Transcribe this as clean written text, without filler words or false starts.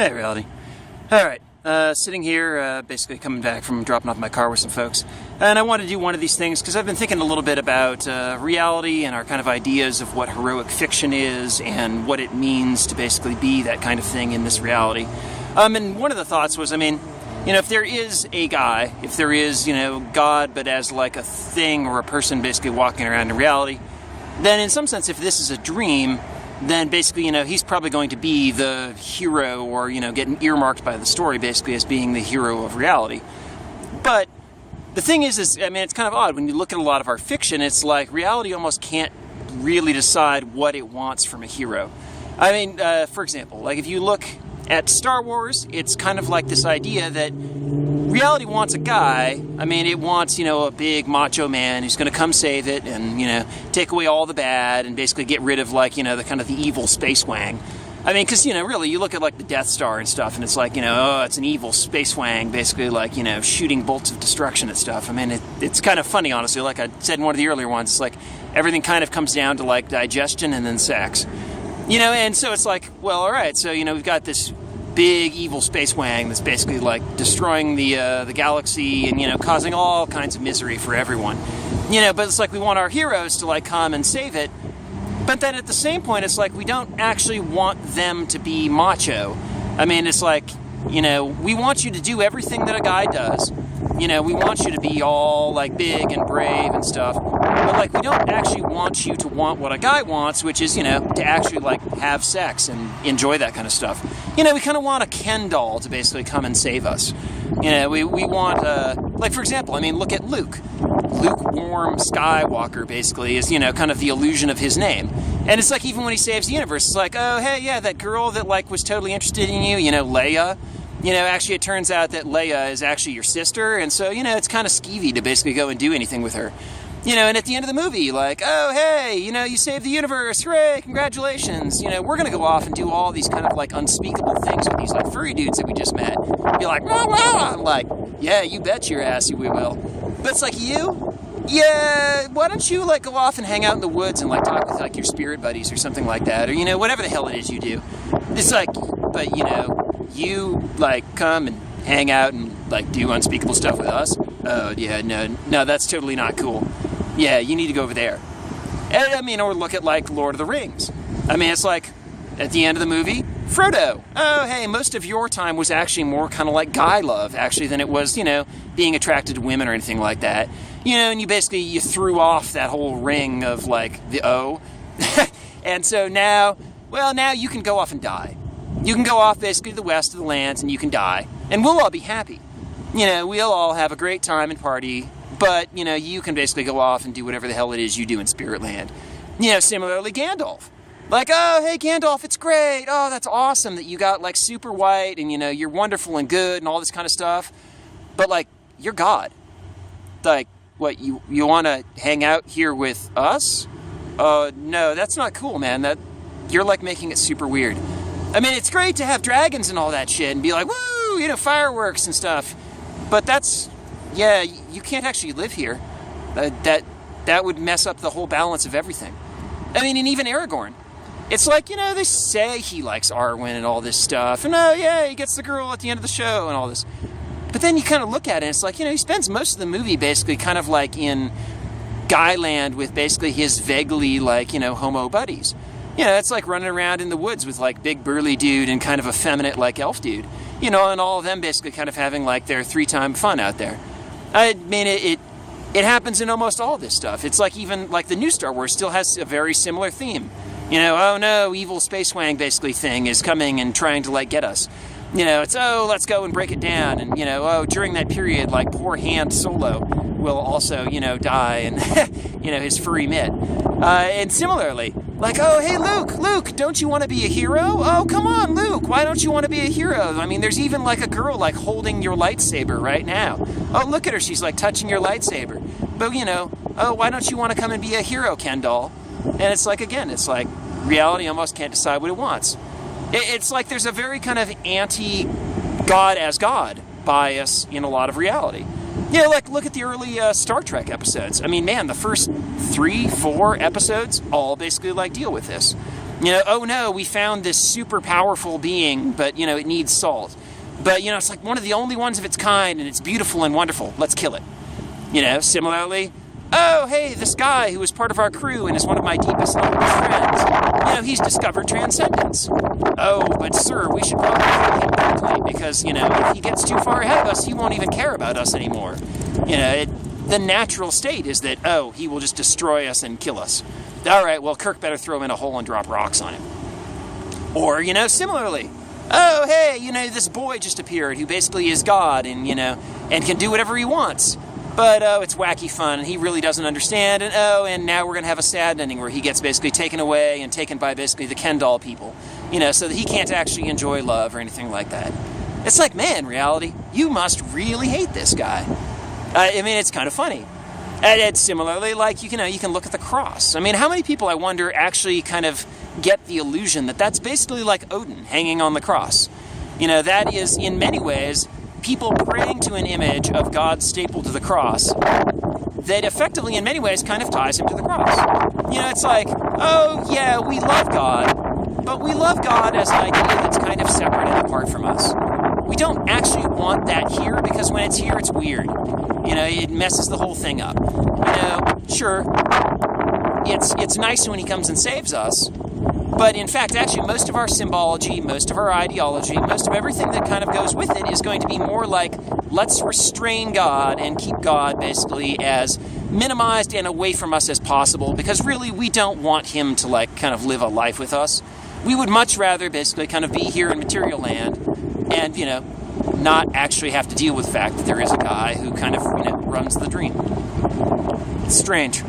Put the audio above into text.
Hey, reality. Alright, sitting here, basically coming back from dropping off my car with some folks, and I wanted to do one of these things because I've been thinking a little bit about reality and our kind of ideas of what heroic fiction is and what it means to basically be that kind of thing in this reality. And one of the thoughts was, if there is a guy, if there is, God, but as like a thing or a person basically walking around in reality, then in some sense, if this is a dream, then basically, he's probably going to be the hero or, getting earmarked by the story basically as being the hero of reality. But the thing is, it's kind of odd. When you look at a lot of our fiction, it's like reality almost can't really decide what it wants from a hero. For example, like if you look at Star Wars, it's kind of like this idea that reality wants a guy. It wants, a big macho man who's going to come save it and, take away all the bad and basically get rid of, like, the kind of the evil space wang. Because, really, you look at, like, the Death Star and stuff, and it's like, it's an evil space wang, basically, like, shooting bolts of destruction at stuff. It's kind of funny, honestly. Like I said in one of the earlier ones, it's like everything kind of comes down to, like, digestion and then sex. And so it's like, well, all right, so, we've got this big evil space wang that's basically like destroying the galaxy and causing all kinds of misery for everyone. But it's like we want our heroes to like come and save it. But then at the same point, it's like we don't actually want them to be macho. It's like, we want you to do everything that a guy does. We want you to be all like big and brave and stuff. But like we don't actually want you to want what a guy wants, which is, to actually like have sex and enjoy that kind of stuff. We kind of want a Ken doll to basically come and save us. We want, like for example, look at Luke. Lukewarm Skywalker basically is, kind of the illusion of his name. And it's like even when he saves the universe, it's like, oh, hey, yeah, that girl that like was totally interested in you, Leia. Actually it turns out that Leia is actually your sister, and so, it's kind of skeevy to basically go and do anything with her. And at the end of the movie, like, oh, hey, you saved the universe, hooray, congratulations. We're going to go off and do all these kind of, like, unspeakable things with these, like, furry dudes that we just met. Be like, wow, wow. I'm like, yeah, you bet your ass we will. But it's like, you? Yeah, why don't you, like, go off and hang out in the woods and, like, talk with, like, your spirit buddies or something like that, or, whatever the hell it is you do. It's like, but, you, like, come and hang out and, like, do unspeakable stuff with us? Oh, yeah, no, that's totally not cool. Yeah, you need to go over there. And, or look at, like, Lord of the Rings. It's like, at the end of the movie, Frodo. Oh, hey, most of your time was actually more kind of like guy love, actually, than it was, being attracted to women or anything like that. And you threw off that whole ring of, like, the O. And so now you can go off and die. You can go off basically to the west of the lands and you can die. And we'll all be happy. We'll all have a great time and party. But, you can basically go off and do whatever the hell it is you do in Spirit Land. Similarly, Gandalf. Like, oh, hey, Gandalf, it's great. Oh, that's awesome that you got, like, super white and, you're wonderful and good and all this kind of stuff. But, like, you're God. Like, what, you want to hang out here with us? No, that's not cool, man. You're, like, making it super weird. It's great to have dragons and all that shit and be like, woo, fireworks and stuff. But yeah, you can't actually live here. That would mess up the whole balance of everything. And even Aragorn. It's like, they say he likes Arwen and all this stuff. And oh, yeah, he gets the girl at the end of the show and all this. But then you kind of look at it and it's like, he spends most of the movie basically kind of like in Guyland with basically his vaguely like, homo buddies. It's like running around in the woods with like big burly dude and kind of effeminate like elf dude. And all of them basically kind of having like their 3-time fun out there. It happens in almost all this stuff. It's like even like the new Star Wars still has a very similar theme. Oh no, evil space wang basically thing is coming and trying to like get us. It's, oh, let's go and break it down. And, oh, during that period, like poor Han Solo will also, die and, his furry mitt. And similarly, like, oh, hey, Luke, don't you want to be a hero? Oh, come on, Luke, why don't you want to be a hero? There's even like a girl like holding your lightsaber right now. Oh, look at her, she's like touching your lightsaber. But, oh, why don't you want to come and be a hero, Ken doll? And it's like, again, it's like reality almost can't decide what it wants. It's like there's a very kind of anti-God as God bias in a lot of reality. Like look at the early Star Trek episodes. Man, the first 3-4 episodes all basically like deal with this. You know, oh no, we found this super powerful being, but, you know, it needs salt. But, you know, it's like one of the only ones of its kind, and it's beautiful and wonderful. Let's kill it. You know, similarly, oh, hey, this guy who was part of our crew and is one of my deepest, loveliest friends, you know, he's discovered transcendence. Oh, but sir, we should probably kill him quickly because, you know, if he gets too far ahead of us, he won't even care about us anymore. You know, the natural state is that, oh, he will just destroy us and kill us. All right, well, Kirk better throw him in a hole and drop rocks on him. Or, you know, similarly, oh, hey, you know, this boy just appeared who basically is God and, you know, and can do whatever he wants. But, oh, it's wacky fun, and he really doesn't understand, and oh, and now we're going to have a sad ending where he gets basically taken away and taken by basically the Ken doll people, you know, so that he can't actually enjoy love or anything like that. It's like, man, reality, you must really hate this guy. I mean, it's kind of funny. And it's similarly like, you know, you can look at the cross. I mean, how many people, I wonder, actually kind of get the illusion that that's basically like Odin hanging on the cross? You know, that is, in many ways, people praying to an image of God stapled to the cross that effectively, in many ways, kind of ties him to the cross. You know, it's like, oh, yeah, we love God, but we love God as an idea that's kind of separate and apart from us. We don't actually want that here because when it's here, it's weird. You know, it messes the whole thing up. You know, sure, it's nice when he comes and saves us, but in fact, actually, most of our symbology, most of our ideology, most of everything that kind of goes with it is going to be more like, let's restrain God and keep God basically as minimized and away from us as possible, because really we don't want him to like kind of live a life with us. We would much rather basically kind of be here in material land and, you know, not actually have to deal with the fact that there is a guy who kind of, you know, runs the dream. It's strange.